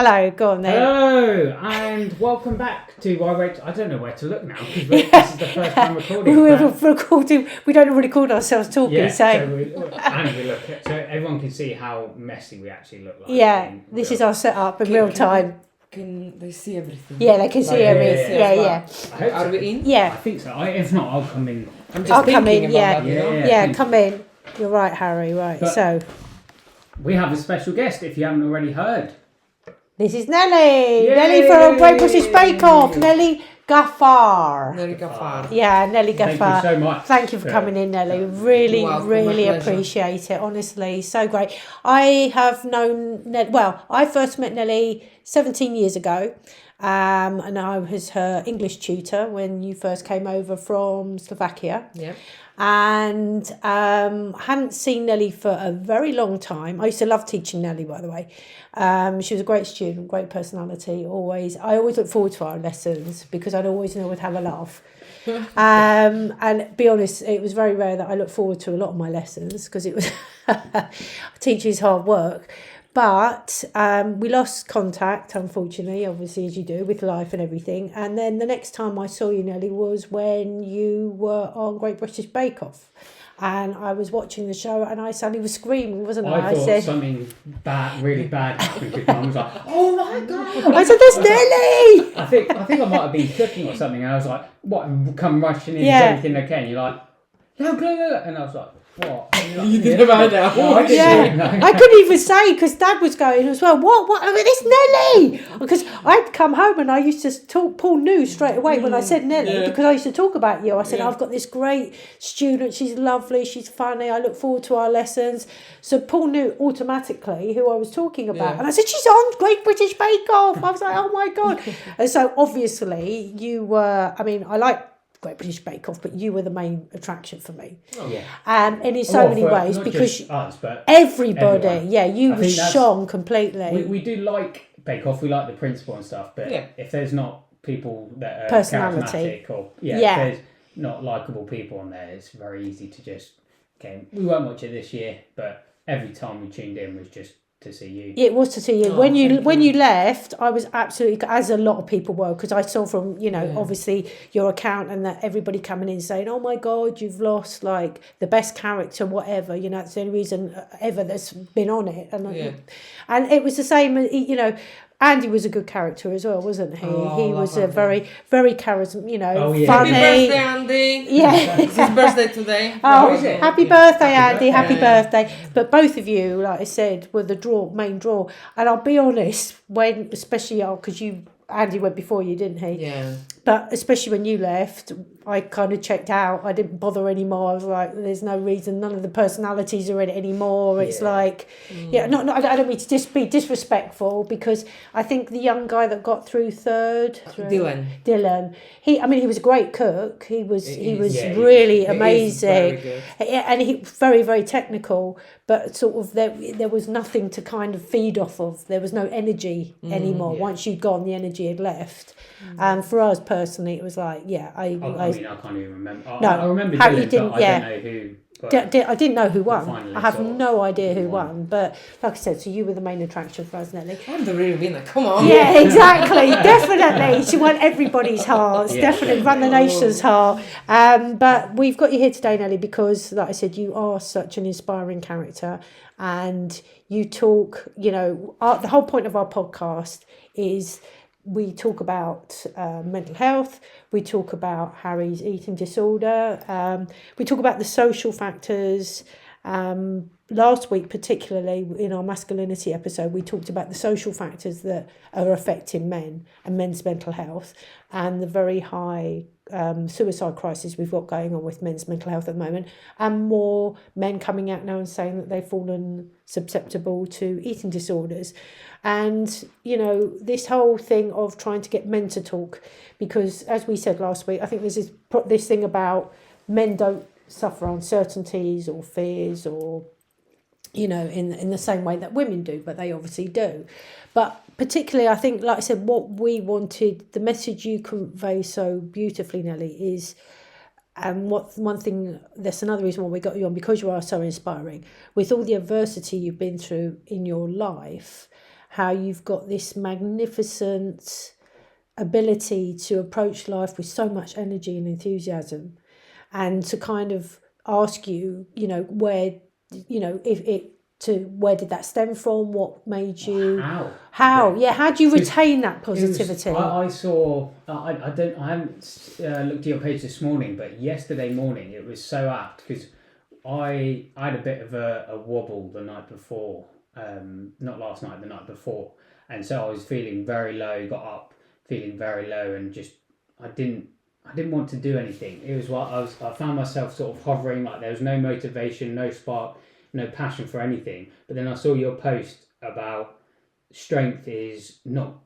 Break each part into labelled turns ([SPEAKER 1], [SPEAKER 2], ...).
[SPEAKER 1] Hello, go on then.
[SPEAKER 2] Hello, and welcome back to Why Wait. I don't know where to look now because this is the first time recording.
[SPEAKER 1] We don't record ourselves talking,
[SPEAKER 2] so we look at so everyone can see how messy we actually look like.
[SPEAKER 1] Yeah, this is our setup in real time.
[SPEAKER 3] Can they see everything?
[SPEAKER 1] Yeah, they can see everything. Yeah.
[SPEAKER 3] Are we in?
[SPEAKER 1] Yeah.
[SPEAKER 2] I think so. If not, I'll come in.
[SPEAKER 1] I'll come in.
[SPEAKER 3] Yeah.
[SPEAKER 1] Yeah, come in. You're right, Harry. Right.
[SPEAKER 2] But
[SPEAKER 1] so
[SPEAKER 2] we have a special guest. If you haven't already heard,
[SPEAKER 1] this is Nelly.
[SPEAKER 2] Yay!
[SPEAKER 1] Nelly from Great British Bake Off. Nelly Ghaffar.
[SPEAKER 3] Nelly Ghaffar.
[SPEAKER 1] Yeah, Nelly Ghaffar.
[SPEAKER 2] Thank you so much.
[SPEAKER 1] Thank you for coming in, Nelly. Really, really appreciate it. Honestly, so great. I have known I first met Nelly 17 years ago. And I was her English tutor when you first came over from Slovakia.
[SPEAKER 3] Yeah.
[SPEAKER 1] And hadn't seen Nelly for a very long time. I used to love teaching Nelly, by the way. She was a great student, great personality, always. I always look forward to our lessons because I'd always know we'd have a laugh. And be honest, it was very rare that I look forward to a lot of my lessons because it was teaching's hard work. But we lost contact, unfortunately, obviously, as you do, with life and everything. And then the next time I saw you, Nelly, was when you were on Great British Bake Off. And I was watching the show and I suddenly was screaming, wasn't I?
[SPEAKER 2] I thought something really bad happened because I was like, oh my God.
[SPEAKER 1] I said, there's Nelly!
[SPEAKER 2] I think I might have been cooking or something. And I was like, what? Come rushing in, is everything okay? And you're like, no, and I was like, what?
[SPEAKER 3] You didn't have that.
[SPEAKER 1] I couldn't even say because Dad was going as well. What? I mean, it's Nelly. Because I'd come home and I used to Paul knew straight away when I said Nelly because I used to talk about you. I said, I've got this great student. She's lovely. She's funny. I look forward to our lessons. So Paul knew automatically who I was talking about. And I said, she's on Great British Bake Off. I was like, oh my God. And so obviously you were, I mean, I like Great British Bake Off, but you were the main attraction for me.
[SPEAKER 2] Oh, yeah.
[SPEAKER 1] And in so many ways,
[SPEAKER 2] not
[SPEAKER 1] because
[SPEAKER 2] just us, but
[SPEAKER 1] everybody,
[SPEAKER 2] everyone.
[SPEAKER 1] you shone completely.
[SPEAKER 2] We do like Bake Off, we like the principle and stuff, but if there's not people that are
[SPEAKER 1] personality
[SPEAKER 2] charismatic or if there's not likeable people on there, it's very easy to just we won't watch it this year, but every time we tuned in was just to see you.
[SPEAKER 1] It was to see you. When you left, I was absolutely, as a lot of people were, because I saw from, obviously your account and that everybody coming in saying, oh my God, you've lost like the best character, whatever, it's the only reason ever that's been on it. And it was the same, Andy was a good character as well, wasn't he? He was a very, very charismatic, funny.
[SPEAKER 3] Happy birthday, Andy.
[SPEAKER 1] Yeah.
[SPEAKER 3] It's his birthday today.
[SPEAKER 1] Oh, is it? Happy birthday, Andy. Happy birthday. But both of you, like I said, were the main draw. And I'll be honest, especially because Andy went before you, didn't he?
[SPEAKER 3] Yeah.
[SPEAKER 1] But especially when you left, I kind of checked out. I didn't bother anymore. I was like, there's no reason. None of the personalities are in it anymore. It's like, I don't mean to be disrespectful because I think the young guy that got through third, Dylan. He was a great cook. He was really amazing, and he very, very technical. But sort of there was nothing to kind of feed off of. There was no energy anymore. Once you'd gone, the energy had left. And for us personally, it was like, I
[SPEAKER 2] can't even remember.
[SPEAKER 1] No,
[SPEAKER 2] I remember Dylan, but I don't know who.
[SPEAKER 1] I didn't know who won. I have no idea who won. But like I said, so you were the main attraction for us, Nelly.
[SPEAKER 3] I'm the real winner. Come on.
[SPEAKER 1] Yeah, exactly. Definitely. She won everybody's hearts. Definitely won the nation's heart. But we've got you here today, Nelly, because like I said, you are such an inspiring character. And you talk, the whole point of our podcast is we talk about mental health, we talk about Harry's eating disorder, we talk about the social factors. Last week, particularly in our masculinity episode, we talked about the social factors that are affecting men and men's mental health and the very high suicide crisis we've got going on with men's mental health at the moment, and more men coming out now and saying that they've fallen susceptible to eating disorders. And, this whole thing of trying to get men to talk, because as we said last week, I think there's this thing about men don't suffer uncertainties or fears or, in the same way that women do, but they obviously do. But particularly, I think, like I said, what we wanted, the message you convey so beautifully, Nelly, is, and that's another reason why we got you on, because you are so inspiring, with all the adversity you've been through in your life, how you've got this magnificent ability to approach life with so much energy and enthusiasm, and to kind of ask you, where, where did that stem from? What made you? How do you retain that positivity?
[SPEAKER 2] I saw. I haven't looked at your page this morning, but yesterday morning it was so apt because I had a bit of a wobble the night before. Not last night, the night before, and so I was feeling very low. Got up feeling very low, and just I didn't want to do anything. It was what I found myself sort of hovering, like there was no motivation, no spark, no passion for anything. But then I saw your post about strength is not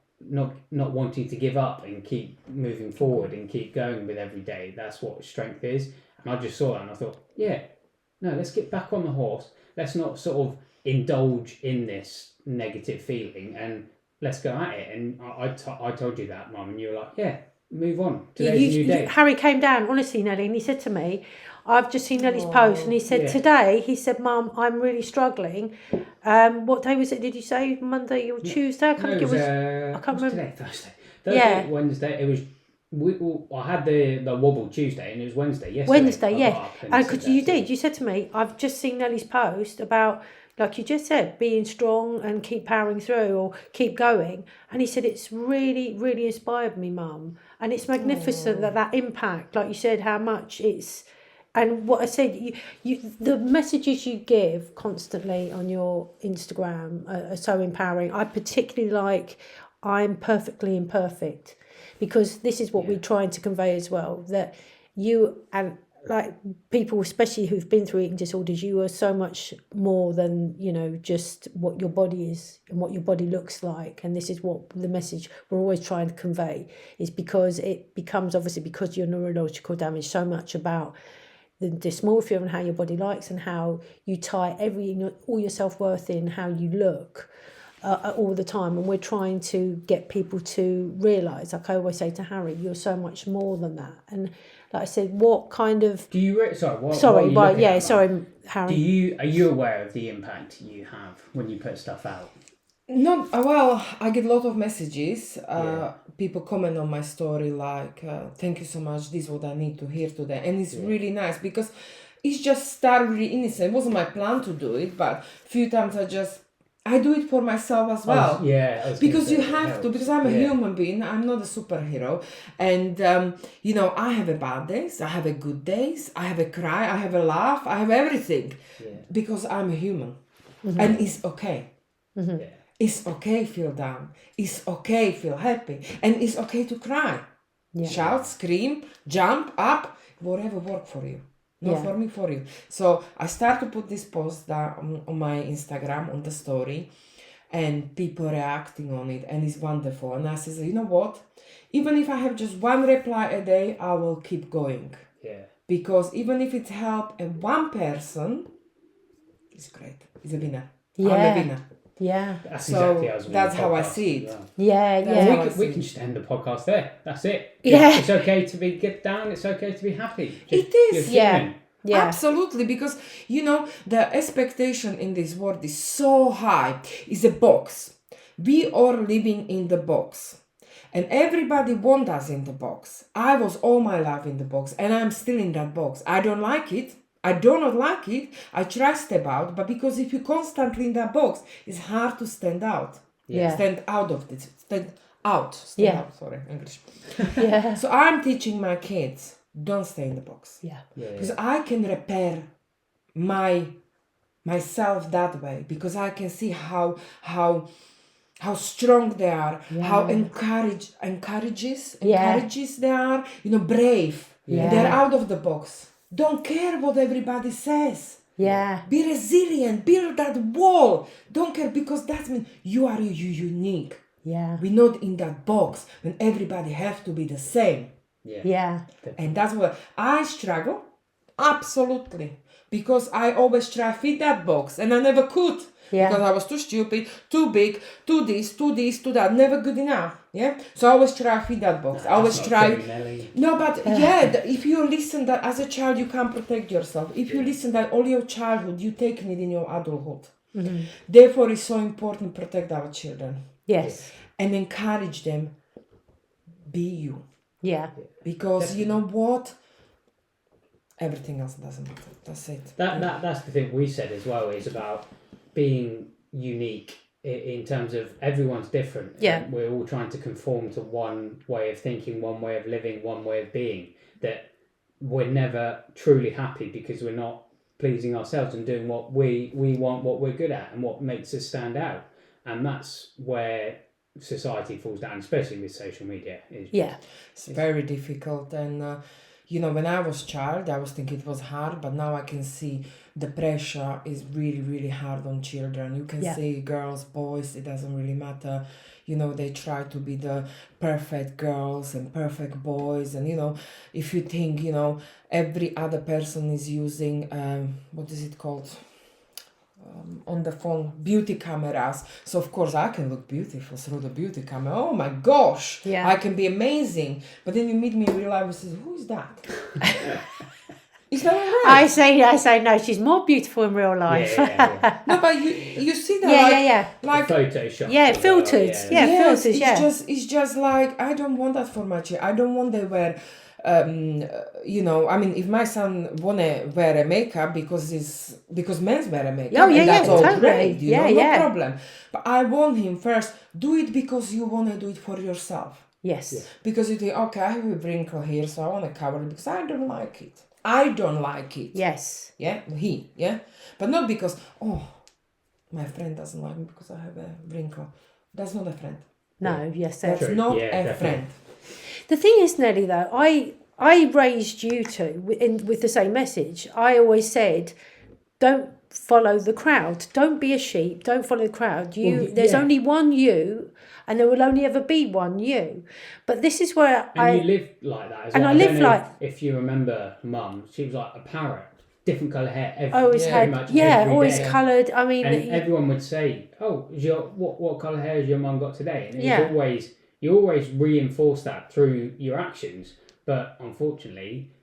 [SPEAKER 2] wanting to give up and keep moving forward and keep going with every day. That's what strength is. And I just saw that and I thought, let's get back on the horse. Let's not sort of indulge in this negative feeling and let's go at it. And I told you that, Mum, and you were like, move on. Today's a new day.
[SPEAKER 1] Harry came down, honestly, Nelly, and he said to me, I've just seen Nelly's post, and he said, today, he said, Mum, I'm really struggling. What day was it, did you say? Monday or Tuesday? I can't remember.
[SPEAKER 2] Today, Thursday, Wednesday. It was, I had the wobble Tuesday, and it was Wednesday. Yesterday,
[SPEAKER 1] And because you said to me, I've just seen Nelly's post about, like you just said, being strong and keep powering through or keep going. And he said, it's really, really inspired me, Mum. And it's magnificent that impact, like you said, how much it's... And what I said, the messages you give constantly on your Instagram are so empowering. I particularly like, I'm perfectly imperfect, because this is what we're trying to convey as well, that you and like people, especially who've been through eating disorders, you are so much more than, just what your body is and what your body looks like. And this is what the message we're always trying to convey, is because it becomes, obviously, because your neurological damage, so much about the dysmorphia and how your body likes and how you tie all your self-worth in how you look all the time. And we're trying to get people to realise, like I always say to Harry, you're so much more than that. And like I said, what kind of...
[SPEAKER 2] Do you... Harry. Are you aware of the impact you have when you put stuff out?
[SPEAKER 3] Not well. I get a lot of messages. People comment on my story like, "Thank you so much. This is what I need to hear today," and it's really nice because it's just started really innocent. It wasn't my plan to do it, but a few times I do it for myself as well. Because you have to. Because I'm a human being. I'm not a superhero, and I have a bad days. I have a good days. I have a cry. I have a laugh. I have everything, because I'm a human, and it's okay. It's okay feel down. It's okay feel happy. And it's okay to cry. Shout, scream, jump up, whatever work for you. Not for me, for you. So I start to put this post down on my Instagram, on the story, and people reacting on it, and it's wonderful. And I says, you know what? Even if I have just one reply a day, I will keep going. Because even if it helps one person, it's great. It's a winner. I'm a winner.
[SPEAKER 2] That's exactly
[SPEAKER 3] that's how I see it.
[SPEAKER 1] Well.
[SPEAKER 2] We can just end the podcast there. That's it. It's okay to get down. It's okay to be happy.
[SPEAKER 3] It is. Absolutely, because the expectation in this world is so high. It's a box. We are living in the box, and everybody wants us in the box. I was all my life in the box, and I'm still in that box. I don't like it. I do not like it. I try to step out, but because if you're constantly in that box, it's hard to stand out. Stand out of this. Stand out. Sorry, English. So I'm teaching my kids, don't stay in the box. Because I can repair myself that way, because I can see how strong they are, how encourages they are, brave. They're out of the box. Don't care what everybody says. Be resilient. Build that wall. Don't care, because that means you are unique. We're not in that box when everybody has to be the same. And that's what I struggle. Absolutely. Because I always try to fit that box, and I never could. Because I was too stupid, too big, too this, too that, never good enough. So I always try to fit that box. I always try. No, but if you listen that as a child you can't protect yourself. If you listen that all your childhood you taken it in your adulthood. Therefore, it's so important to protect our children
[SPEAKER 1] Yes.
[SPEAKER 3] and encourage them, be you.
[SPEAKER 1] Yeah.
[SPEAKER 3] Because you know what? Everything else doesn't matter. That's it.
[SPEAKER 2] That's the thing we said as well, is about being unique in terms of everyone's different.
[SPEAKER 1] Yeah.
[SPEAKER 2] We're all trying to conform to one way of thinking, one way of living, one way of being. That we're never truly happy because we're not pleasing ourselves and doing what we want, what we're good at, and what makes us stand out. And that's where society falls down, especially with social media.
[SPEAKER 3] It's very difficult. And you know, when I was a child, I was thinking it was hard, but now I can see the pressure is really, really hard on children. You can see girls, boys, it doesn't really matter. You know, they try to be the perfect girls and perfect boys. And, you know, if you think, you know, every other person is using, what is it called? On the phone, beauty cameras. So of course I can look beautiful through the beauty camera. Oh my gosh, I can be amazing. But then you meet me in real life and say, who is that? Is that right?
[SPEAKER 1] I say no, she's more beautiful in real life.
[SPEAKER 3] No, but you see that like
[SPEAKER 2] Photoshop.
[SPEAKER 1] Yeah, filtered.
[SPEAKER 3] Yes,
[SPEAKER 1] filters,
[SPEAKER 3] it's just like, I don't want that for my child. I don't want they wear you know, I mean, if my son wanna wear a makeup because men's wear a makeup, that's all
[SPEAKER 1] totally.
[SPEAKER 3] great, you know, no problem. But I want him first, do it because you wanna do it for yourself.
[SPEAKER 1] Yes.
[SPEAKER 3] Because you think, okay, I have a wrinkle here, so I wanna cover it because I don't like it. I don't like it.
[SPEAKER 1] Yes.
[SPEAKER 3] Yeah, but not because, oh, my friend doesn't like me because I have a wrinkle. That's not a friend.
[SPEAKER 1] No. Yes.
[SPEAKER 3] That's not a friend.
[SPEAKER 1] The thing is, Nelly, though, I raised you two with the same message. I always said, don't follow the crowd. Don't be a sheep. Don't follow the crowd. There's only one you, and there will only ever be one you. But this is where
[SPEAKER 2] you lived like that as well.
[SPEAKER 1] And I lived like...
[SPEAKER 2] If you remember Mum, she was like a parrot. Different colour hair.
[SPEAKER 1] Always coloured. I mean...
[SPEAKER 2] And everyone would say, oh, what colour hair has your mum got today? And it was always... You always reinforce that through your actions, but unfortunately,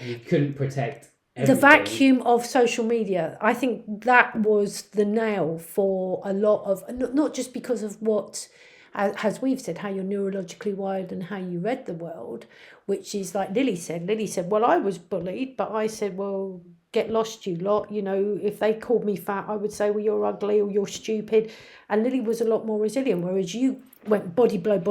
[SPEAKER 2] you couldn't protect everything.
[SPEAKER 1] The vacuum of social media. I think that was the nail for a lot of, not just because of what, as we've said, how you're neurologically wired and how you read the world, which is like Lily said. Lily said, well, I was bullied, but I said, well, get lost, you lot. You know, if they called me fat, I would say, well, you're ugly or you're stupid. And Lily was a lot more resilient, whereas you went body blow,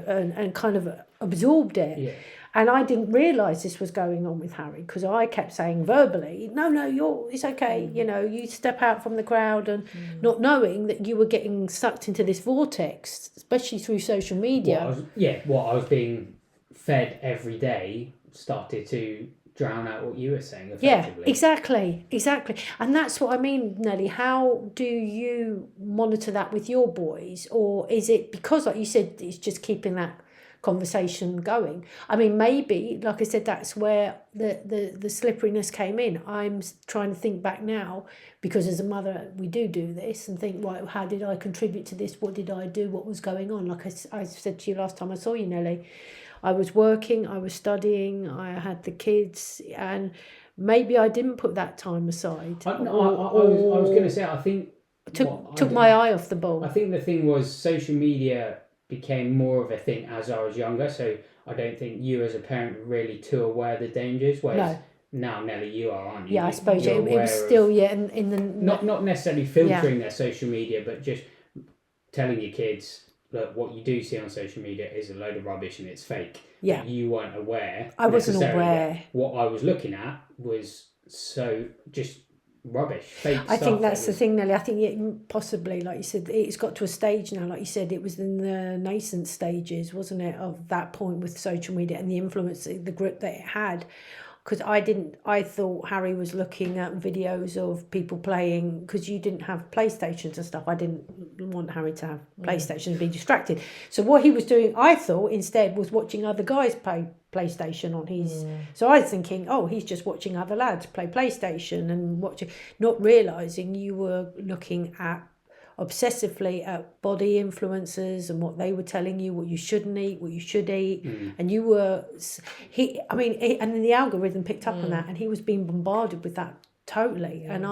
[SPEAKER 1] and kind of absorbed it.
[SPEAKER 2] Yeah.
[SPEAKER 1] And I didn't realise this was going on with Harry because I kept saying verbally, no, it's okay. You know, you step out from the crowd, and not knowing that you were getting sucked into this vortex, especially through social media.
[SPEAKER 2] What I was being fed every day started to drown out what you were saying effectively.
[SPEAKER 1] Yeah, exactly. And that's what I mean, Nelly. How do you monitor that with your boys? Or is it because, like you said, it's just keeping that conversation going? I mean, maybe, like I said, that's where the slipperiness came in. I'm trying to think back now, because as a mother, we do this and think, right, how did I contribute to this? What did I do? What was going on? Like I said to you last time I saw you, Nelly, I was working, I was studying, I had the kids, and maybe I didn't put that time aside.
[SPEAKER 2] I was going to say, I think...
[SPEAKER 1] Took my eye off the ball.
[SPEAKER 2] I think the thing was social media became more of a thing as I was younger, so I don't think you as a parent were really too aware of the dangers, whereas now, Nelly, you are, aren't you?
[SPEAKER 1] Yeah, I suppose it was still, in the...
[SPEAKER 2] Not necessarily filtering their social media, but just telling your kids... Look, what you do see on social media is a load of rubbish and it's fake.
[SPEAKER 1] Yeah.
[SPEAKER 2] But you weren't aware.
[SPEAKER 1] I wasn't aware.
[SPEAKER 2] What I was looking at was so just rubbish, fake stuff.
[SPEAKER 1] I think that's the thing, Nelly. I think possibly, like you said, it's got to a stage now. Like you said, it was in the nascent stages, wasn't it, of that point with social media and the influence, the grip that it had. Because I thought Harry was looking at videos of people playing, because you didn't have PlayStations and stuff. I didn't want Harry to have PlayStations and be distracted. So what he was doing, I thought, instead, was watching other guys play PlayStation on his... So I was thinking, oh, he's just watching other lads play PlayStation and watching, not realising you were looking at obsessively at body influencers and what they were telling you, what you shouldn't eat, what you should eat, and you were and then the algorithm picked up on that, and he was being bombarded with that totally. And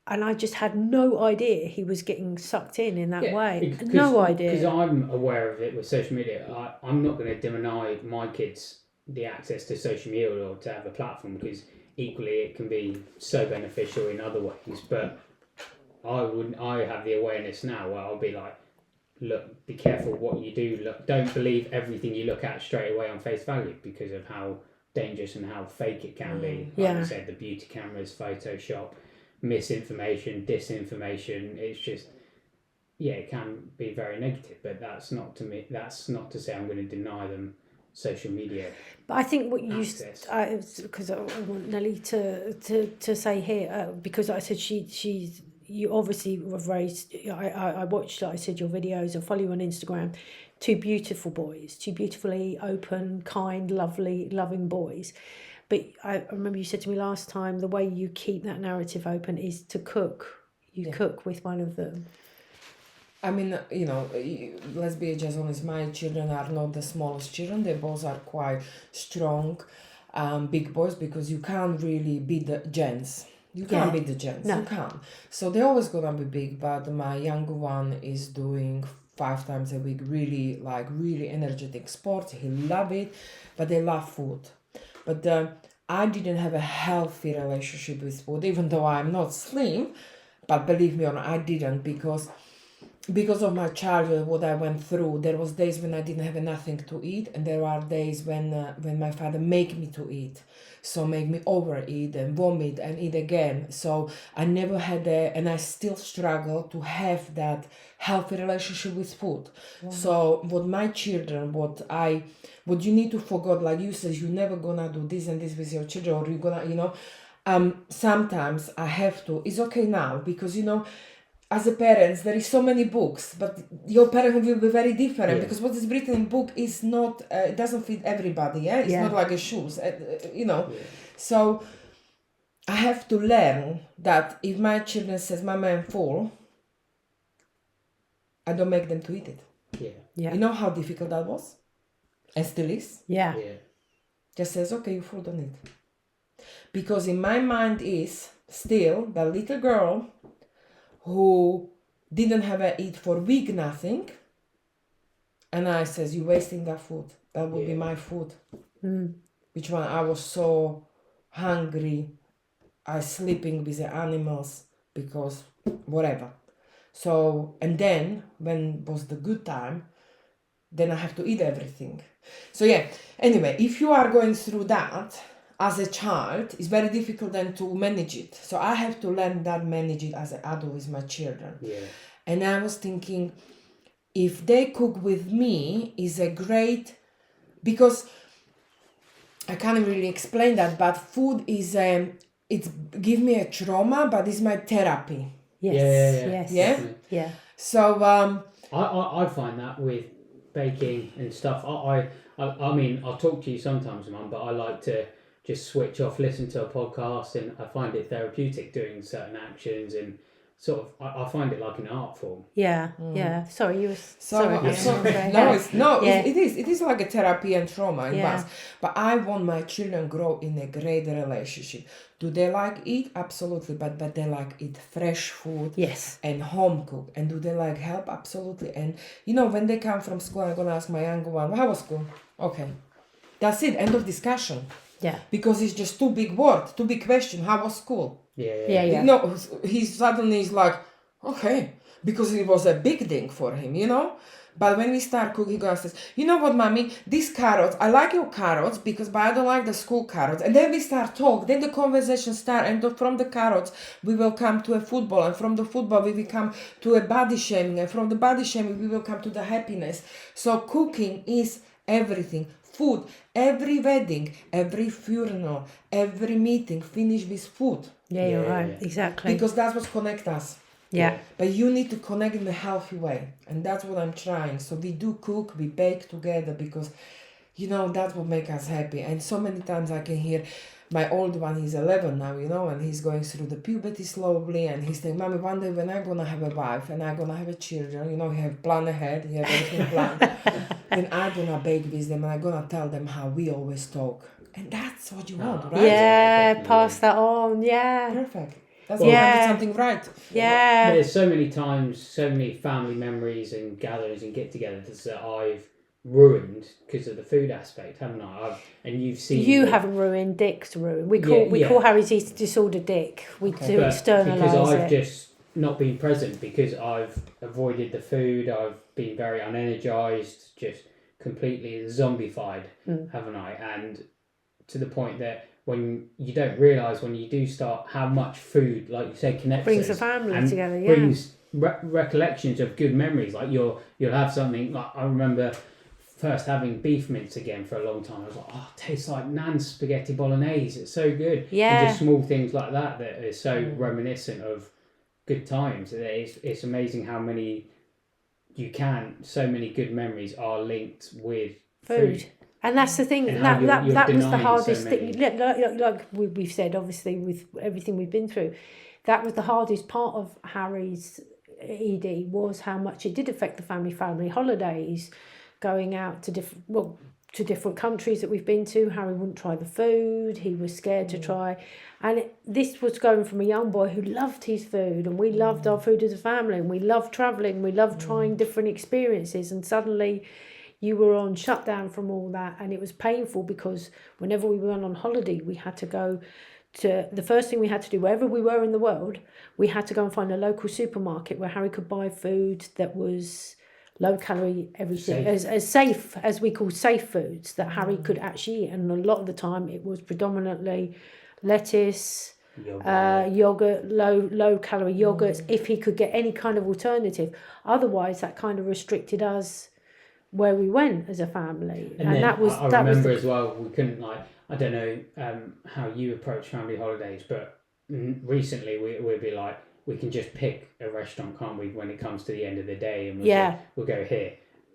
[SPEAKER 1] And I just had no idea he was getting sucked in that way.
[SPEAKER 2] Because
[SPEAKER 1] No idea.
[SPEAKER 2] Because I'm aware of it with social media. I'm not going to deny my kids the access to social media or to have a platform, because equally it can be so beneficial in other ways. But I have the awareness now where I'll be like, look, be careful what you do. Look, don't believe everything you look at straight away on face value, because of how dangerous and how fake it can be. Like I said, the beauty cameras, Photoshop, misinformation, disinformation. It's just, it can be very negative. But that's not to say I'm going to deny them social media.
[SPEAKER 1] But I think what you
[SPEAKER 2] access.
[SPEAKER 1] because I want Nelly to say here, because I said she's. You obviously have raised. I watched, like I said, your videos. I follow you on Instagram. Two beautiful boys, two beautifully open, kind, loving boys. But I remember you said to me last time, the way you keep that narrative open is to cook. You cook with one of them.
[SPEAKER 3] I mean, let's be just honest. My children are not the smallest children. They both are quite strong, big boys, because you can't really beat the gents. You can't beat the gents. No. You can't. So they're always gonna be big. But my younger one is doing 5 times a week, really energetic sports. He love it, but they love food. But I didn't have a healthy relationship with food, even though I'm not slim. But believe me or not, I didn't, because of my childhood, what I went through. There was days when I didn't have nothing to eat, and there are days when my father make me to eat. So make me overeat and vomit and eat again. So I never had and I still struggle to have that healthy relationship with food. Wow. So what my children, what you need to forget, like you said, you're never gonna do this and this with your children, or you're gonna, sometimes I have to. It's okay now, because as a parent, there is so many books, but your parent will be very different, because what is written in book is not, it doesn't fit everybody. It's not like a shoes, So I have to learn that if my children says, "Mama, I'm full," I don't make them to eat it. You know how difficult that was, and still is. Just says, "Okay, you're full, don't eat," because in my mind is still the little girl who didn't have a eat for week nothing, and I says, "You wasting that food. That would be my food." Which one? I was so hungry, I sleeping with the animals, because whatever. So, and then when was the good time, then I have to eat everything. So anyway, if you are going through that as a child, it's very difficult then to manage it. So I have to learn that manage it as an adult with my children. And I was thinking, if they cook with me, is a great, because I can't really explain that, but food is it give me a trauma, but it's my therapy.
[SPEAKER 1] Yes.
[SPEAKER 3] So
[SPEAKER 2] I find that with baking and stuff. I mean, I'll talk to you sometimes, Mum, but I like to just switch off, listen to a podcast, and I find it therapeutic doing certain actions, and sort of I find it like an art form.
[SPEAKER 1] Sorry, you were
[SPEAKER 3] it is like a therapy and trauma in mass. But I want my children grow in a great relationship. Do they like eat? Absolutely, but they like eat fresh food, and home cook. And do they like help? Absolutely. And when they come from school, I'm gonna ask my younger one, "How was school?" Okay, that's it. End of discussion. Because it's just too big word, too big question. How was school? He suddenly is like, okay, because it was a big thing for him, But when we start cooking, he goes, says, "You know what, Mommy? These carrots, I like your carrots but I don't like the school carrots." And then we start talk. Then the conversation start, and from the carrots we will come to a football, and from the football we will come to a body shaming, and from the body shaming we will come to the happiness. So cooking is everything. Food, every wedding, every funeral, every meeting finish with food.
[SPEAKER 1] You're right. Exactly.
[SPEAKER 3] Because that's what connects us. But you need to connect in a healthy way, and that's what I'm trying. So we do cook, we bake together, because that's what makes us happy. And so many times I can hear my old one, he's 11 now, and he's going through the puberty slowly, and he's saying, "Mommy, one day when I'm gonna have a wife and I'm gonna have a children, he have plan ahead, he have everything planned, then I'm gonna bake with them, and I'm gonna tell them how we always talk." And that's what you want, right?
[SPEAKER 1] Pass that on.
[SPEAKER 3] Perfect. That's when I
[SPEAKER 1] Yeah.
[SPEAKER 3] did something right.
[SPEAKER 1] Yeah.
[SPEAKER 2] There's so many times, so many family memories and gatherings and get-togethers that I've ruined because of the food aspect, haven't I? And you've seen
[SPEAKER 1] You haven't ruined, Dick's ruined. We
[SPEAKER 2] Yeah,
[SPEAKER 1] call Harry's eating disorder Dick. We do
[SPEAKER 2] but
[SPEAKER 1] externalise
[SPEAKER 2] because I've
[SPEAKER 1] it.
[SPEAKER 2] just not been present, because I've avoided the food, I've been very unenergised, just completely zombified, haven't I? And to the point that when you don't realise, when you do start, how much food, like you say, connects
[SPEAKER 1] Brings
[SPEAKER 2] us
[SPEAKER 1] the family
[SPEAKER 2] and
[SPEAKER 1] together, yeah.
[SPEAKER 2] brings recollections of good memories. Like you'll have something, like I remember first having beef mince again for a long time. I was like, oh, it tastes like Nan's spaghetti bolognese. It's so good.
[SPEAKER 1] Yeah.
[SPEAKER 2] And just small things like that are so reminiscent of good times. It's amazing how many so many good memories are linked with food.
[SPEAKER 1] And that's the thing,
[SPEAKER 2] And how
[SPEAKER 1] that
[SPEAKER 2] you're
[SPEAKER 1] was the
[SPEAKER 2] denying
[SPEAKER 1] hardest
[SPEAKER 2] so
[SPEAKER 1] thing. Like we've said, obviously, with everything we've been through, that was the hardest part of Harry's ED, was how much it did affect the family holidays, going out to different countries that we've been to. Harry wouldn't try the food, he was scared to try. And this was going from a young boy who loved his food, and we loved our food as a family, and we loved travelling, we loved trying different experiences, and suddenly you were on shutdown from all that, and it was painful because whenever we went on holiday, we had to go to, the first thing we had to do, wherever we were in the world, we had to go and find a local supermarket where Harry could buy food that was low calorie, everything, as safe, as we call safe foods, that Harry could actually eat. And a lot of the time it was predominantly lettuce, yogurt, low calorie yogurts, if he could get any kind of alternative. Otherwise that kind of restricted us where we went as a family.
[SPEAKER 2] And then
[SPEAKER 1] that was
[SPEAKER 2] I remember as well, we couldn't, like, I don't know how you approach family holidays, but recently we'd be like, we can just pick a restaurant, can't we, when it comes to the end of the day, and we'll go here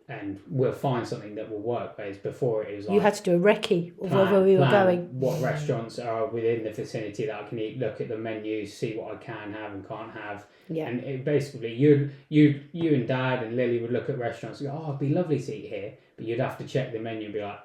[SPEAKER 2] and we'll find something that will work. Whereas before it was like,
[SPEAKER 1] you had to do a recce of wherever we were going.
[SPEAKER 2] What restaurants are within the vicinity that I can eat, look at the menus, see what I can have and can't have.
[SPEAKER 1] Yeah.
[SPEAKER 2] And it basically, you and Dad and Lily would look at restaurants and go, oh, it'd be lovely to eat here, but you'd have to check the menu and be like,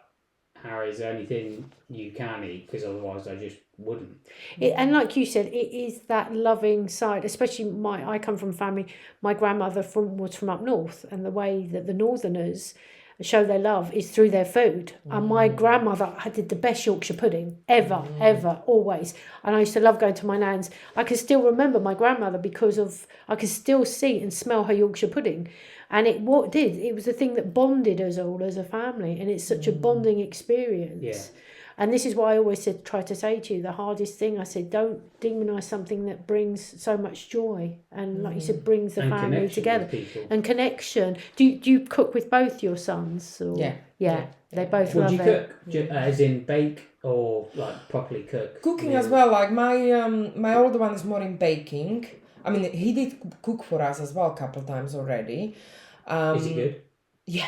[SPEAKER 2] Harry, is there anything you can eat? Because otherwise I just wouldn't.
[SPEAKER 1] And like you said, it is that loving side, especially I come from a family, my grandmother was from up north, and the way that the northerners show their love is through their food. And my grandmother did the best Yorkshire pudding ever, always. And I used to love going to my nan's. I can still remember my grandmother because I could still see and smell her Yorkshire pudding. And it was the thing that bonded us all as a family, and it's such a bonding experience.
[SPEAKER 2] Yeah.
[SPEAKER 1] And this is why I always try to say to you, the hardest thing, I said, don't demonise something that brings so much joy, and like you said, brings the family together and connection. Do you cook with both your sons? Or? Yeah. They both love it.
[SPEAKER 2] Would you cook, as in bake, or like properly cook?
[SPEAKER 3] Cooking as well. Like my older one is more in baking. I mean, he did cook for us as well a couple of times already.
[SPEAKER 2] Is he good?
[SPEAKER 3] Yeah.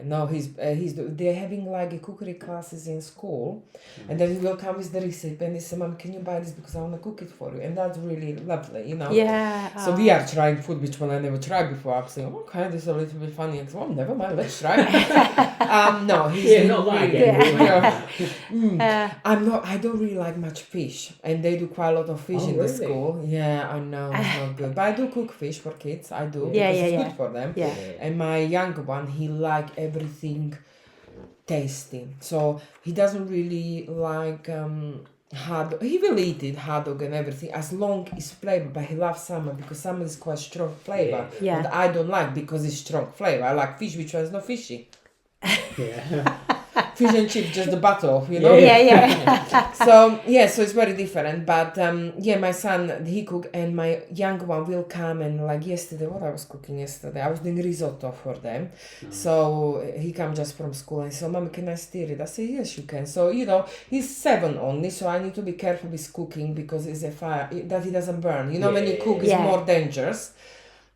[SPEAKER 3] No, they're having like a cookery classes in school, and then he will come with the recipe and he said, "Mom, can you buy this because I want to cook it for you?" And that's really lovely, you know.
[SPEAKER 1] Yeah.
[SPEAKER 3] So we are trying food which one I never tried before. I'm saying, okay, this is a little bit funny. I said, well, never mind, let's try. No, he's
[SPEAKER 2] not that
[SPEAKER 3] really,
[SPEAKER 2] again.
[SPEAKER 3] I don't really like much fish, and they do quite a lot of fish in the school. Yeah, I know it's not good, but I do cook fish for kids. I do because it's good for them.
[SPEAKER 1] Yeah.
[SPEAKER 3] And my younger one, he like everything tasty, so he doesn't really like hard. He will eat it, hot dog and everything, as long as flavor. But he loves salmon because salmon is quite strong flavor.
[SPEAKER 1] Yeah.
[SPEAKER 3] But I don't like because it's strong flavor. I like fish, which one is not fishy.
[SPEAKER 2] Yeah.
[SPEAKER 3] Fish and chips, just the butter, you know.
[SPEAKER 1] Yeah.
[SPEAKER 3] So it's very different. But my son, he cook, and my younger one will come, and like yesterday, what I was cooking yesterday, I was doing risotto for them. So he come just from school and said, "Mama, can I stir it?" I said, "Yes, you can." So he's 7 only, so I need to be careful with cooking because it's a fire that he doesn't burn. You know, when you cook, it's more dangerous.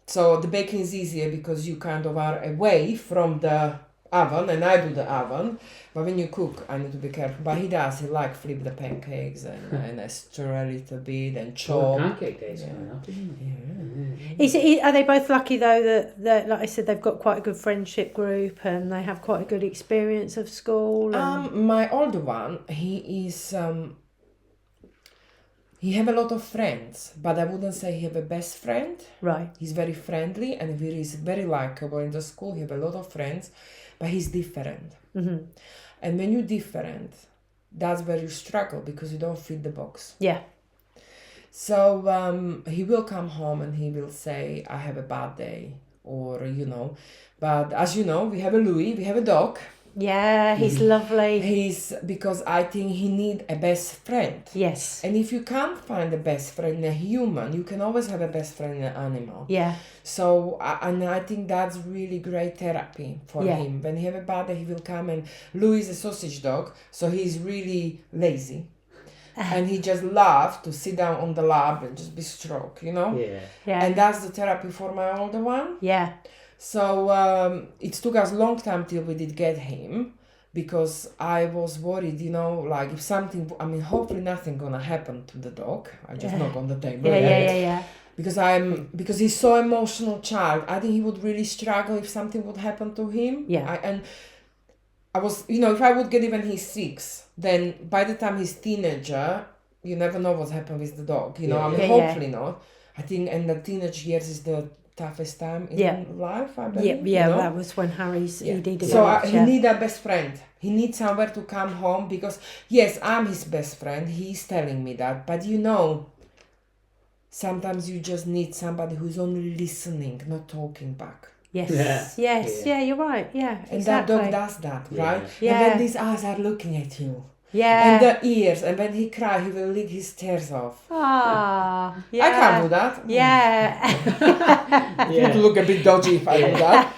[SPEAKER 3] So the baking is easier because you kind of are away from the oven, and I do the oven, but when you cook I need to be careful. But he like flip the pancakes and stir a little bit and chop.
[SPEAKER 2] Pancake days coming up, isn't
[SPEAKER 1] it? Are they both lucky though that like I said, they've got quite a good friendship group and they have quite a good experience of school?
[SPEAKER 3] My older one, he is He have a lot of friends, but I wouldn't say he have a best friend.
[SPEAKER 1] Right.
[SPEAKER 3] He's very friendly and he is very likable in the school. He have a lot of friends, but he's different.
[SPEAKER 1] Mm-hmm.
[SPEAKER 3] And when you're different, that's where you struggle because you don't fit the box.
[SPEAKER 1] Yeah.
[SPEAKER 3] So he will come home and he will say, I have a bad day, or, But as you know, we have a Louis, we have a dog.
[SPEAKER 1] Yeah, he's lovely.
[SPEAKER 3] Because I think he need a best friend.
[SPEAKER 1] Yes.
[SPEAKER 3] And if you can't find a best friend in a human, you can always have a best friend in an animal.
[SPEAKER 1] Yeah.
[SPEAKER 3] So, and I think that's really great therapy for
[SPEAKER 1] Yeah.
[SPEAKER 3] him. When he have a bad day, he will come, and Louis is a sausage dog, so he's really lazy. And he just loves to sit down on the lap and just be stroked,
[SPEAKER 2] Yeah.
[SPEAKER 1] Yeah.
[SPEAKER 3] And that's the therapy for my older one.
[SPEAKER 1] Yeah.
[SPEAKER 3] So it took us a long time till we did get him, because I was worried, like if something, hopefully nothing gonna happen to the dog. I just knock on the table.
[SPEAKER 1] Yeah.
[SPEAKER 3] Because he's so emotional child. I think he would really struggle if something would happen to him.
[SPEAKER 1] Yeah.
[SPEAKER 3] I was, if I would get even he's 6, then by the time he's teenager, you never know what happened with the dog. Hopefully not. I think in the teenage years is the toughest time in life, I believe.
[SPEAKER 1] Yeah, that was when Harry's ED developed.
[SPEAKER 3] So he need a best friend. He needs somewhere to come home, because, yes, I'm his best friend. He's telling me that. But sometimes you just need somebody who's only listening, not talking back.
[SPEAKER 1] Yes, you're right. Yeah,
[SPEAKER 3] And
[SPEAKER 1] exactly.
[SPEAKER 3] that dog does that, right?
[SPEAKER 1] Yeah.
[SPEAKER 3] And then these eyes are looking at you.
[SPEAKER 1] Yeah.
[SPEAKER 3] And the ears, and when he cries, he will lick his tears off.
[SPEAKER 1] Ah, yeah.
[SPEAKER 3] I can't do that.
[SPEAKER 1] Yeah.
[SPEAKER 3] It would look a bit dodgy if I do that.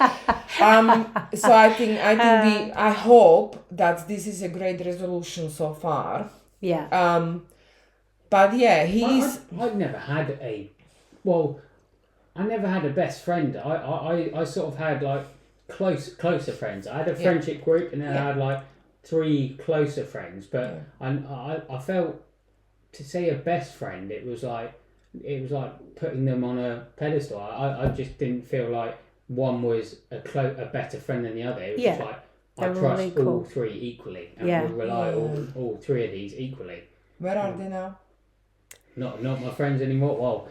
[SPEAKER 3] So I hope that this is a great resolution so far.
[SPEAKER 1] Yeah.
[SPEAKER 3] But yeah, he's.
[SPEAKER 2] I've never had I never had a best friend. I sort of had like closer friends. I had a friendship group, and then I had like 3 closer friends. But I felt, to say a best friend, it was like putting them on a pedestal. I just didn't feel like one was a better friend than the other. It was just like I trust all 3 equally, and will rely on all 3 of these equally.
[SPEAKER 3] Where are they now?
[SPEAKER 2] Not my friends anymore. Well,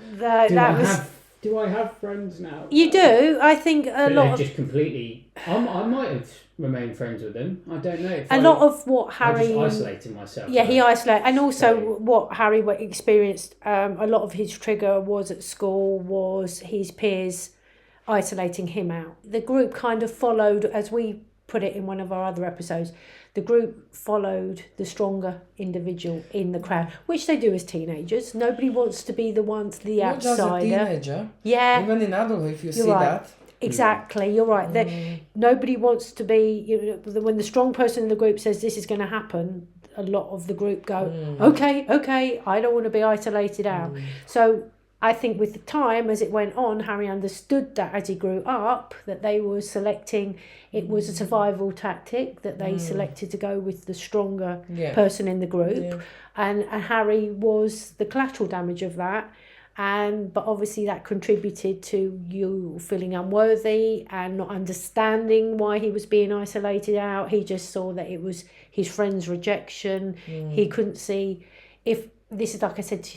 [SPEAKER 2] do I have friends now?
[SPEAKER 1] You do. I think a lot of
[SPEAKER 2] just completely. I might have remained friends with them. I don't know.
[SPEAKER 1] A lot of what Harry
[SPEAKER 2] I just isolated myself.
[SPEAKER 1] Yeah, he isolated, and also what Harry experienced. A lot of his trigger was at school, was his peers isolating him out. The group kind of followed, as we put it in one of our other episodes. The group followed the stronger individual in the crowd, which they do as teenagers. Nobody wants to be the
[SPEAKER 3] Not just a
[SPEAKER 1] outsider.
[SPEAKER 3] teenager.
[SPEAKER 1] Yeah.
[SPEAKER 3] Even in adulthood, if you see
[SPEAKER 1] right.
[SPEAKER 3] that.
[SPEAKER 1] Exactly, you're right. Nobody wants to be, when the strong person in the group says this is going to happen, a lot of the group go, okay, I don't want to be isolated out. So I think with the time, as it went on, Harry understood that as he grew up, that they were selecting, it was a survival tactic, that they selected to go with the stronger person in the group. And Harry was the collateral damage of that. But obviously that contributed to you feeling unworthy and not understanding why he was being isolated out. He just saw that it was his friend's rejection. He couldn't see, if this is like I said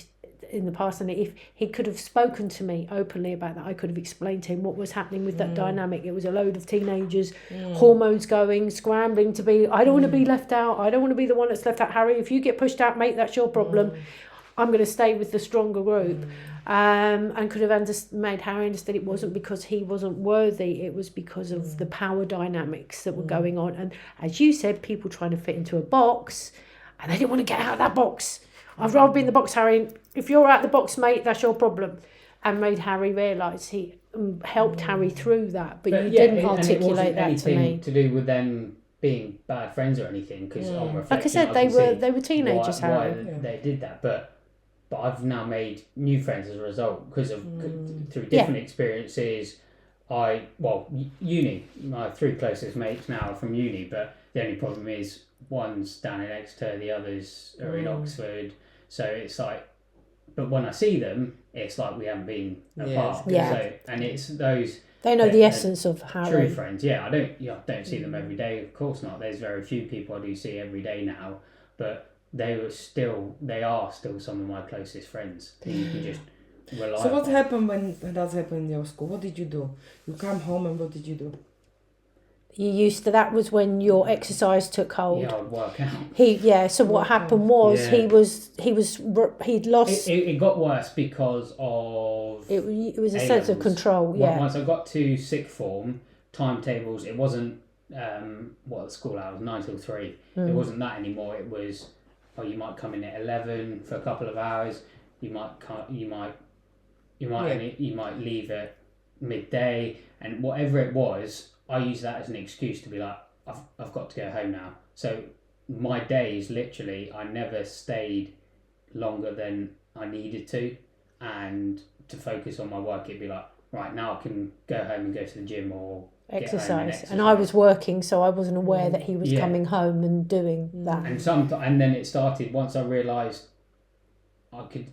[SPEAKER 1] in the past, and if he could have spoken to me openly about that, I could have explained to him what was happening with that dynamic. It was a load of teenagers, hormones going, scrambling to be, I don't want to be left out. I don't want to be the one that's left out. Harry, if you get pushed out, mate, that's your problem. I'm going to stay with the stronger group. And could have made Harry understand it wasn't because he wasn't worthy, it was because of the power dynamics that were going on. And as you said, people trying to fit into a box, and they didn't want to get out of that box. I'd rather be in the box, Harry. If you're out of the box, mate, that's your problem. And made Harry realise, he helped Harry through that. But you didn't articulate that to me.
[SPEAKER 2] Anything to do with them being bad friends or anything, because on reflection,
[SPEAKER 1] like I said, they were teenagers, Harry.
[SPEAKER 2] Why they did that, but I've now made new friends as a result because of through different experiences. Uni. My 3 closest mates now are from uni, but the only problem is one's down in Exeter, the others are in Oxford. So it's like, but when I see them, it's like we haven't been apart. So, and it's those.
[SPEAKER 1] They know the essence of Harry.
[SPEAKER 2] True friends. Yeah, I don't see them every day. Of course not. There's very few people I do see every day now, but they are still some of my closest friends. You can just rely
[SPEAKER 3] So what
[SPEAKER 2] upon.
[SPEAKER 3] happened when that happened in your school? What did you do? You come home and what did you do?
[SPEAKER 1] That was when your exercise took hold.
[SPEAKER 2] Yeah, I'd work out.
[SPEAKER 1] So what happened was
[SPEAKER 2] Yeah.
[SPEAKER 1] he'd lost.
[SPEAKER 2] It got worse because of
[SPEAKER 1] It was a sense of
[SPEAKER 2] A-levels.
[SPEAKER 1] control. Yeah.
[SPEAKER 2] Once I got to sixth form, timetables, it wasn't what the school hours, 9 till 3. It wasn't that anymore. It was, you might come in at 11 for a couple of hours. You might leave at midday, and whatever it was, I used that as an excuse to be like, I've got to go home now. So my days, literally, I never stayed longer than I needed to, and to focus on my work, it'd be like, right, now I can go home and go to the gym or
[SPEAKER 1] exercise. And I was working, so I wasn't aware that he was
[SPEAKER 2] Yeah.
[SPEAKER 1] coming home and doing that.
[SPEAKER 2] And then it started once I realised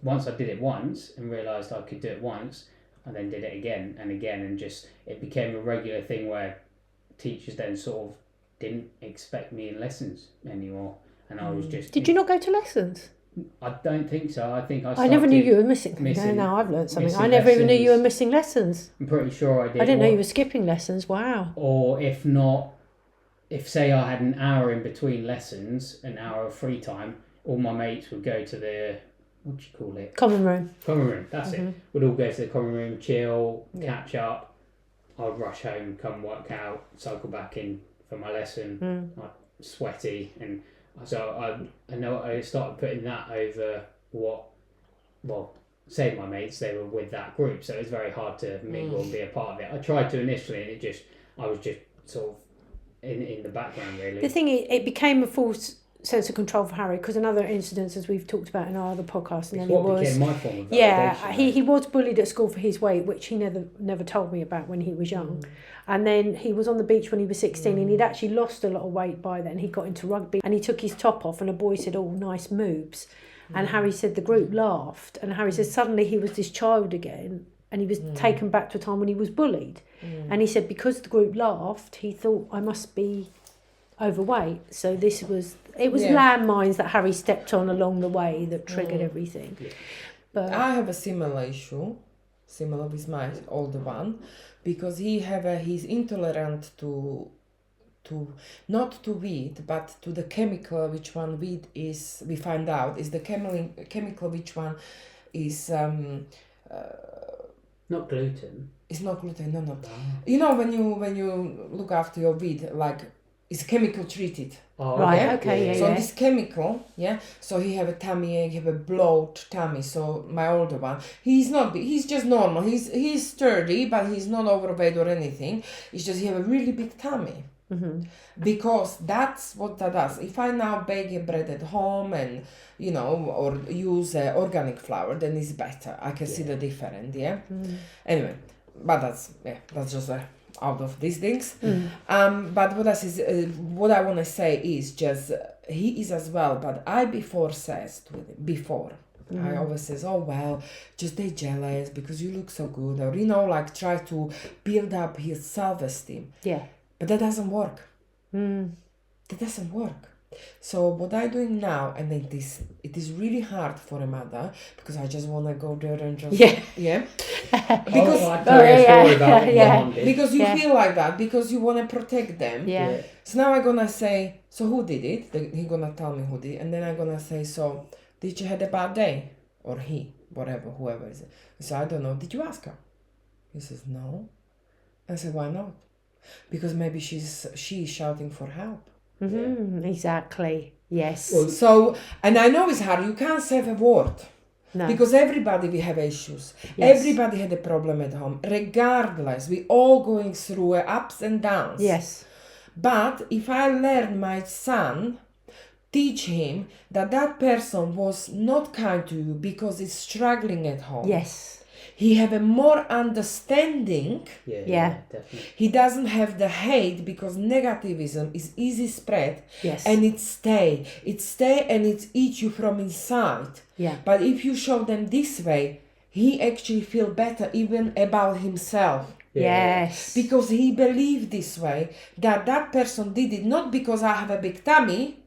[SPEAKER 2] once I did it once and realised I could do it once, I then did it again and again, and just it became a regular thing where teachers then sort of didn't expect me in lessons anymore, and I was just.
[SPEAKER 1] Did you not go to lessons?
[SPEAKER 2] I don't think so. I think
[SPEAKER 1] I never knew you were missing. No, I've learned something. I never even knew you were missing lessons.
[SPEAKER 2] I'm pretty sure I did.
[SPEAKER 1] I didn't know you were skipping lessons. Wow.
[SPEAKER 2] Or if not, if say I had an hour in between lessons, an hour of free time, all my mates would go to the, what do you call it?
[SPEAKER 1] Common room.
[SPEAKER 2] Common room, that's it. We'd all go to the common room, chill, catch up. I'd rush home, come work out, cycle back in for my lesson. Like sweaty, and so I started putting that over say my mates, they were with that group, so it was very hard to mingle and be a part of it. I tried to initially, and I was just sort of in the background, really.
[SPEAKER 1] The thing is, it became a false sense of control for Harry, because another incident, as we've talked about in our other podcast, and then
[SPEAKER 2] became my form of validation.
[SPEAKER 1] he was bullied at school for his weight, which he never told me about when he was young. And then he was on the beach when he was 16, and he'd actually lost a lot of weight by then. He got into rugby, and he took his top off, and a boy said, "Oh, nice moves." And Harry said the group laughed, and Harry said suddenly he was this child again, and he was taken back to a time when he was bullied. And he said because the group laughed, he thought, I must be overweight. So it was landmines that Harry stepped on along the way that triggered everything. Yeah. But
[SPEAKER 3] I have a similar issue, similar with my older one, because he's intolerant to not to weed, but to the chemical which one weed is. We find out is the chemical which one is
[SPEAKER 2] not gluten.
[SPEAKER 3] It's not gluten. No. You know when you look after your weed, like it's chemical treated.
[SPEAKER 2] Oh,
[SPEAKER 1] right.
[SPEAKER 3] Yeah?
[SPEAKER 1] Okay. Yeah.
[SPEAKER 3] So this chemical, so he have a tummy ache, he have a bloat tummy. So my older one, he's not big, he's just normal. He's sturdy, but he's not overweight or anything. It's just he have a really big tummy. Because that's what that does. If I now bake a bread at home and or use organic flour, then it's better. I can see the difference. Anyway, but that's just out of these things. But what I want to say is just he is as well. But I I always says, oh well, just they jealous because you look so good, or like try to build up his self-esteem.
[SPEAKER 1] Yeah.
[SPEAKER 3] But that doesn't work. That doesn't work. So what I'm doing now, and it is really hard for a mother, because I just want to go there and just because
[SPEAKER 2] I tell you a story about what my mum did.
[SPEAKER 3] because you feel like that, because you want to protect them.
[SPEAKER 1] Yeah.
[SPEAKER 3] So now I'm gonna say, so who did it? He's gonna tell me who did it, and then I'm gonna say, so did you have a bad day, or whoever is it? So I don't know. Did you ask her? He says no. I said, why not? Because maybe she's shouting for help.
[SPEAKER 1] Exactly. Yes.
[SPEAKER 3] Well, so, and I know it's hard. You can't save a word.
[SPEAKER 1] No.
[SPEAKER 3] Because everybody we have issues. Yes. Everybody had a problem at home. Regardless, we all going through ups and downs.
[SPEAKER 1] Yes.
[SPEAKER 3] But if I learn my son, teach him that person was not kind to you because he's struggling at home.
[SPEAKER 1] Yes.
[SPEAKER 3] He have a more understanding.
[SPEAKER 2] Yeah, definitely.
[SPEAKER 3] He doesn't have the hate, because negativism is easy spread.
[SPEAKER 1] Yes.
[SPEAKER 3] And it stay and it eats you from inside.
[SPEAKER 1] Yeah.
[SPEAKER 3] But if you show them this way, he actually feel better even about himself.
[SPEAKER 1] Yes.
[SPEAKER 3] Because he believed this way, that person did it not because I have a big tummy,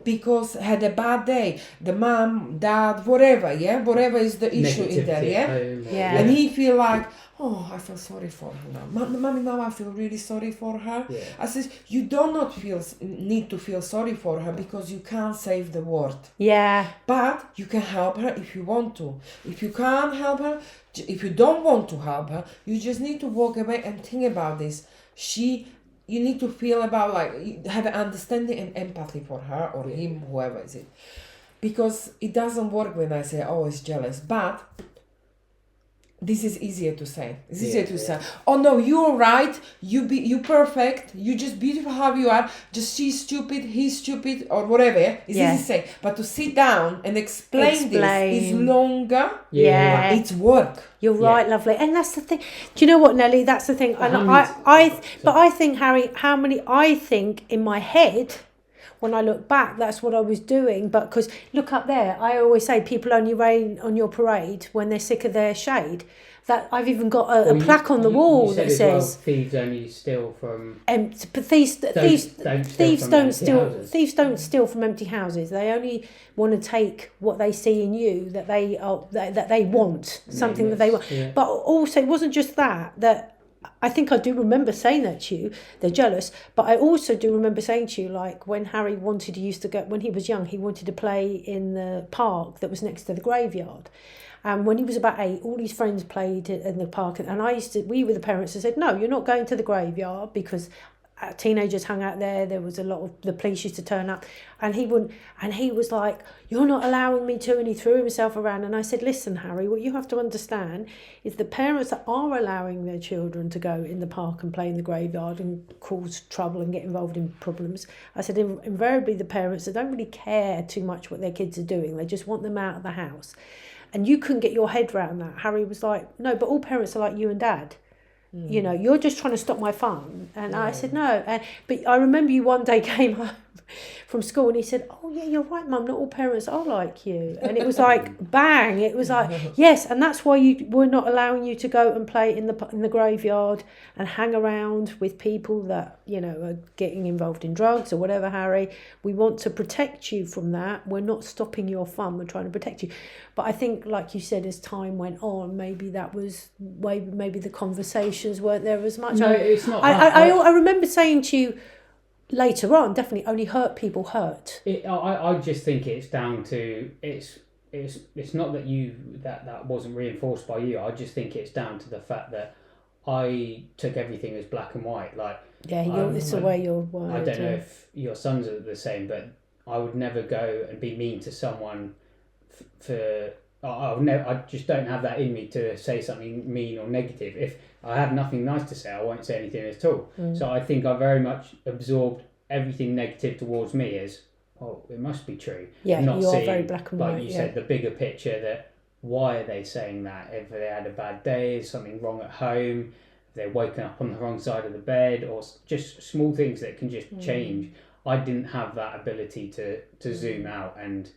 [SPEAKER 3] because had a bad day. The mom, dad, whatever is the issue in there,
[SPEAKER 1] Yeah.
[SPEAKER 3] And he feel like, oh, I feel sorry for her now. Mommy, now I feel really sorry for her.
[SPEAKER 2] Yeah.
[SPEAKER 3] I says, you do not need to feel sorry for her because you can't save the world.
[SPEAKER 1] Yeah.
[SPEAKER 3] But you can help her if you want to. If you can't help her, if you don't want to help her, you just need to walk away and think about this. You need to feel about, like, have an understanding and empathy for her or him, whoever is it. Because it doesn't work when I say, oh, it's jealous. But this is easier to say. It's easier to say, oh no, you're right, you perfect, you just beautiful how you are, just she's stupid, he's stupid, or whatever. It's easy to say. But to sit down and explain this is longer.
[SPEAKER 1] Yeah.
[SPEAKER 3] It's work.
[SPEAKER 1] You're right, lovely. And that's the thing. Do you know what, Nelly? That's the thing. And I think, Harry, I think in my head, when I look back, that's what I was doing. But because look up there, I always say people only rain on your parade when they're sick of their shade. That I've even got a plaque on the wall that says,
[SPEAKER 2] "Thieves only steal from."
[SPEAKER 1] But thieves don't steal from empty houses. They only want to take what they see in you that they want, something that they want.
[SPEAKER 2] Yeah.
[SPEAKER 1] But also, it wasn't just that. I think I do remember saying that to you. They're jealous, but I also do remember saying to you, like when Harry used to go when he was young, he wanted to play in the park that was next to the graveyard. And when he was about 8, all his friends played in the park, and we were the parents that said, no, you're not going to the graveyard because teenagers hung out there. There was a lot of the police used to turn up, and he wouldn't. And he was like, "You're not allowing me to." And he threw himself around. And I said, "Listen, Harry, what you have to understand is the parents that are allowing their children to go in the park and play in the graveyard and cause trouble and get involved in problems." I said, invariably, the parents that don't really care too much what their kids are doing. They just want them out of the house. And you couldn't get your head around that. Harry was like, "No, but all parents are like you and Dad. You know, you're just trying to stop my fun." And I said, no. But I remember you one day came home from school and he said, "Oh, yeah, you're right, Mum. Not all parents are like you." And it was like, bang. It was like, yes. And that's why we're not allowing you to go and play in the graveyard and hang around with people that, you know, are getting involved in drugs or whatever, Harry. We want to protect you from that. We're not stopping your fun. We're trying to protect you. But I think, like you said, as time went on, maybe maybe the conversations weren't there as much.
[SPEAKER 2] No, it's not.
[SPEAKER 1] I remember saying to you later on, definitely only hurt people hurt.
[SPEAKER 2] I just think it's down to it's not that wasn't reinforced by you. I just think it's down to the fact that I took everything as black and white. Like
[SPEAKER 1] it's the way you're wired.
[SPEAKER 2] I don't know if your sons are the same, but I would never go and be mean to someone I just don't have that in me to say something mean or negative. If I have nothing nice to say, I won't say anything at all. So I think I very much absorbed everything negative towards me as, oh, it must be true.
[SPEAKER 1] Yeah,
[SPEAKER 2] not
[SPEAKER 1] you are
[SPEAKER 2] seeing,
[SPEAKER 1] very black and white.
[SPEAKER 2] Like you said, the bigger picture that why are they saying that? If they had a bad day, is something wrong at home, if they're woken up on the wrong side of the bed, or just small things that can just change. I didn't have that ability to zoom out and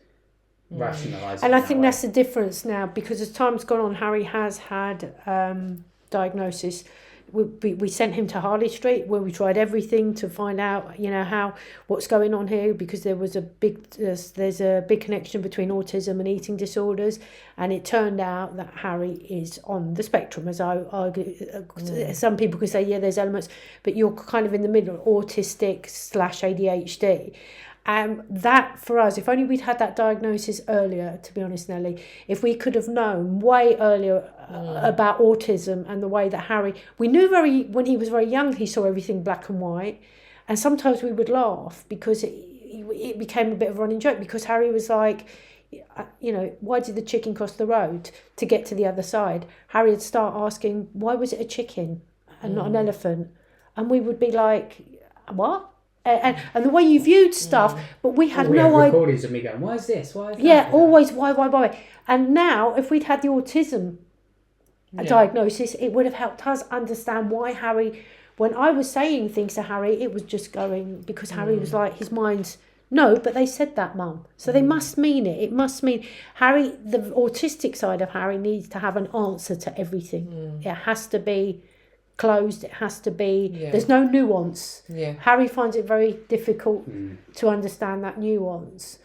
[SPEAKER 2] rationalise.
[SPEAKER 1] And I think that's the difference now, because as time's gone on, Harry has had diagnosis. We sent him to Harley Street, where we tried everything to find out, you know, what's going on here, because there's a big connection between autism and eating disorders, and it turned out that Harry is on the spectrum, as I argue. Some people could say, yeah, there's elements, but you're kind of in the middle, autistic/ADHD. That for us, if only we'd had that diagnosis earlier, to be honest, Nelly, if we could have known way earlier about autism and the way that Harry, we knew when he was very young, he saw everything black and white. And sometimes we would laugh because it became a bit of a running joke, because Harry was like, you know, why did the chicken cross the road to get to the other side? Harry would start asking, why was it a chicken and not an elephant? And we would be like, what? And the way you viewed stuff, but we had no idea.
[SPEAKER 2] Recordings of me going, why is this? Why is that?
[SPEAKER 1] Yeah, always why. And now, if we'd had the autism diagnosis, it would have helped us understand why Harry, when I was saying things to Harry, it was just going, because Harry was like, his mind's, no, but they said that, Mum. So they must mean it. It must mean, Harry, the autistic side of Harry needs to have an answer to everything. It has to be closed. It has to be.
[SPEAKER 3] Yeah.
[SPEAKER 1] There's no nuance.
[SPEAKER 3] Yeah.
[SPEAKER 1] Harry finds it very difficult to understand that nuance.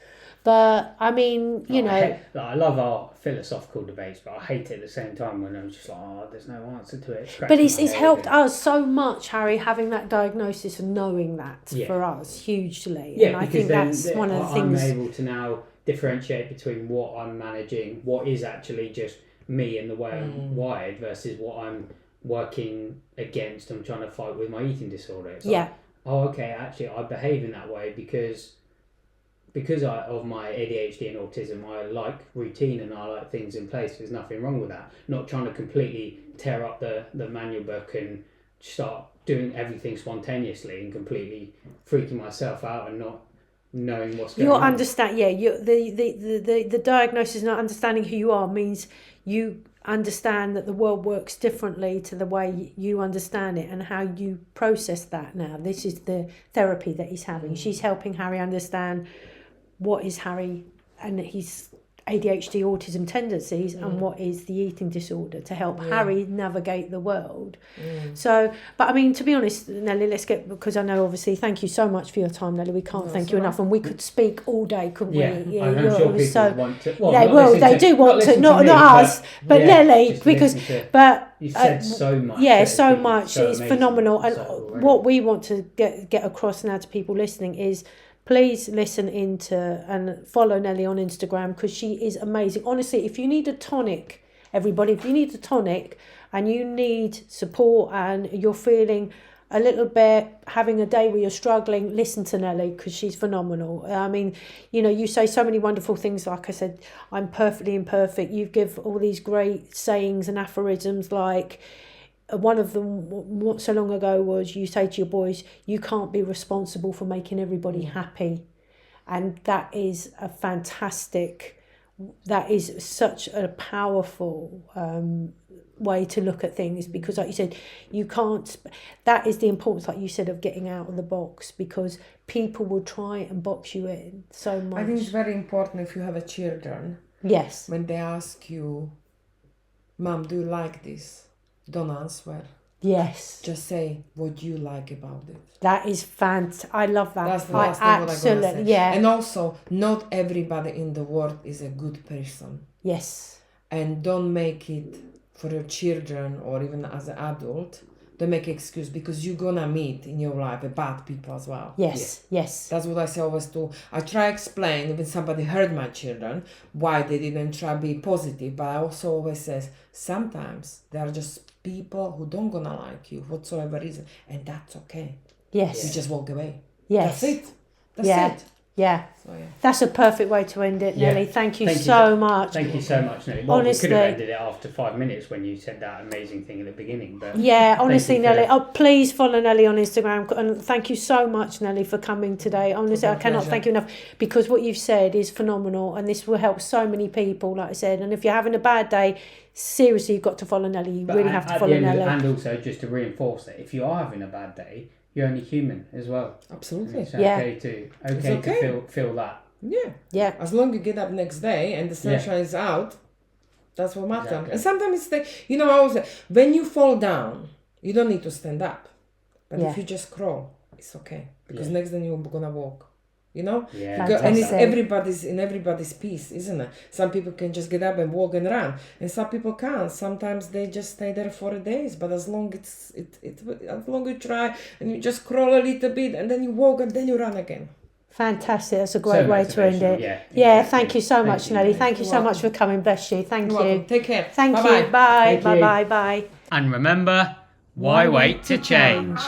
[SPEAKER 1] But I mean, you know,
[SPEAKER 2] I love our philosophical debates, but I hate it at the same time when I'm just like, oh, there's no answer to it.
[SPEAKER 1] but it's helped us so much, Harry, having that diagnosis and knowing that for us hugely.
[SPEAKER 2] Yeah,
[SPEAKER 1] and I
[SPEAKER 2] because
[SPEAKER 1] think
[SPEAKER 2] then
[SPEAKER 1] that's one of the things.
[SPEAKER 2] I'm able to now differentiate between what I'm managing, what is actually just me and the way I'm wired versus what I'm working against and trying to fight with my eating disorder. It's like, oh, okay, actually I behave in that way because of my ADHD and autism. I like routine and I like things in place. There's nothing wrong with that. Not trying to completely tear up the manual book and start doing everything spontaneously and completely freaking myself out and not knowing what's going on.
[SPEAKER 1] The diagnosis, not understanding who you are, means you understand that the world works differently to the way you understand it and how you process that now. This is the therapy that he's having. She's helping Harry understand what is Harry and his ADHD autism tendencies and what is the eating disorder to help Harry navigate the world. So, but I mean, to be honest, Nelly, because I know obviously, thank you so much for your time, Nelly. We can't thank you enough, and we could speak all day, couldn't we?
[SPEAKER 2] Yeah, I'm sure people want to. Well,
[SPEAKER 1] they do want to, not us, but Nelly, because
[SPEAKER 2] you've said so much.
[SPEAKER 1] Yeah, so much.
[SPEAKER 2] So
[SPEAKER 1] it's
[SPEAKER 2] amazing.
[SPEAKER 1] phenomenal, and what we want to get across now to people listening is, please listen into and follow Nelly on Instagram because she is amazing. Honestly, if you need a tonic, everybody, if you need a tonic and you need support and you're feeling a little bit, having a day where you're struggling, listen to Nelly because she's phenomenal. I mean, you know, you say so many wonderful things. Like I said, I'm perfectly imperfect. You give all these great sayings and aphorisms like, one of them not so long ago was, you say to your boys, you can't be responsible for making everybody happy. And that is that is such a powerful way to look at things, because like you said, you can't, that is the importance, like you said, of getting out of the box, because people will try and box you in so much.
[SPEAKER 3] I think it's very important if you have a children.
[SPEAKER 1] Yes.
[SPEAKER 3] When they ask you, Mom, do you like this? Don't answer.
[SPEAKER 1] Yes.
[SPEAKER 3] Just say what you like about it.
[SPEAKER 1] That is fantastic. I love that.
[SPEAKER 3] That's the last thing what I'm gonna say.
[SPEAKER 1] Yeah.
[SPEAKER 3] And also, not everybody in the world is a good person.
[SPEAKER 1] Yes.
[SPEAKER 3] And don't make it for your children or even as an adult. Don't make excuse, because you're gonna meet in your life bad people as well.
[SPEAKER 1] Yes. That's
[SPEAKER 3] what I say always do. I try to explain when somebody hurt my children why they didn't try to be positive, but I also always says sometimes there are just people who don't gonna like you whatsoever reason, and that's okay.
[SPEAKER 1] Yes.
[SPEAKER 3] You just walk away.
[SPEAKER 1] Yes.
[SPEAKER 3] That's it. That's it.
[SPEAKER 1] Yeah.
[SPEAKER 3] So, yeah.
[SPEAKER 1] That's a perfect way to end it, Nelly. Thank you so much.
[SPEAKER 2] Thank you so much, Nelly. Well,
[SPEAKER 1] honestly,
[SPEAKER 2] we could have ended it after 5 minutes when you said that amazing thing at the beginning. But
[SPEAKER 1] yeah, honestly, Nelly. Please follow Nelly on Instagram. And thank you so much, Nelly, for coming today. Honestly, I cannot thank you enough, because what you've said is phenomenal. And this will help so many people, like I said. And if you're having a bad day, seriously, you've got to follow Nelly. You really have to follow Nelly.
[SPEAKER 2] And also, just to reinforce that, if you are having a bad day, you're only human as well.
[SPEAKER 3] Absolutely.
[SPEAKER 2] It's okay to feel that.
[SPEAKER 3] Yeah. As long as you get up next day and the sunshine is out, that's what matters. Exactly. And sometimes it's I always say, when you fall down, you don't need to stand up. But if you just crawl, it's okay. Because next day you're gonna walk. Yeah. And it's everybody's piece, isn't it? Some people can just get up and walk and run, and some people can't. Sometimes they just stay there for days. But as long as you try and you just crawl a little bit, and then you walk and then you run again.
[SPEAKER 1] Fantastic. That's a great way to end it. Yeah, thank you so much, Nelly. Thank you so much for coming. Bless you. Thank you.
[SPEAKER 3] Welcome. Take care.
[SPEAKER 1] Thank you. Bye. Bye.
[SPEAKER 2] And remember, why wait to change?